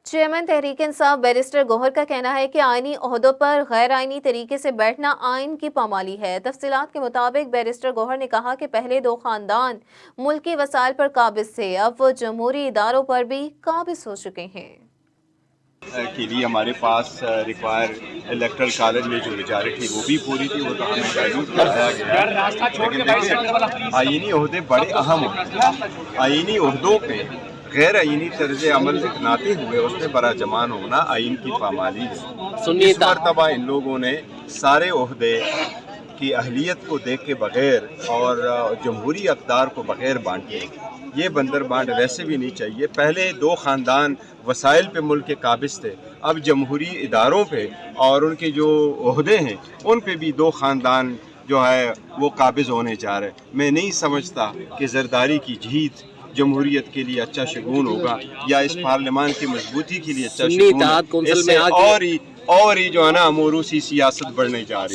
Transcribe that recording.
Chairman Tehreek Insaf barrister گوہر کا کہنا ہے کہ آئینی عہدوں پر غیر آئینی طریقے سے بیٹھنا آئین کی پامالی ہے۔ تفصیلات کے مطابق بیرسٹر گوہر نے کہا کہ پہلے دو خاندان ملکی وسائل پر قابض تھے، اب وہ جمہوری اداروں پر بھی قابض ہو چکے ہیں۔ کے لیے ہمارے پاس ریکوائر الیکٹرل کالج میں جو میجارٹی وہ بھی پوری تھی، وہ تو ہمیں ڈائلوٹ کرایا گیا، لیکن دیکھیں آئینی عہدے بڑے اہم ہوتے ہیں۔ آئینی عہدوں پہ غیر آئینی طرز عمل اپناتے ہوئے اس میں براجمان ہونا آئین کی پامالی ہے۔ اس مرتبہ ان لوگوں نے سارے عہدے کی اہلیت کو دیکھ کے بغیر اور جمہوری اقدار کو بغیر بانٹے، یہ بندر بانٹ ویسے بھی نہیں چاہیے۔ پہلے دو خاندان وسائل پہ ملک کے قابض تھے، اب جمہوری اداروں پہ اور ان کے جو عہدے ہیں ان پہ بھی دو خاندان جو ہے وہ قابض ہونے جا رہے۔ میں نہیں سمجھتا کہ زرداری کی جیت جمہوریت کے لیے اچھا شگون ہوگا یا اس پارلیمان کی مضبوطی کے لیے اچھا شگون ہوگا۔ اس سے اور ہی جو ہے نا موروثی سیاست بڑھنے جا رہی ہے۔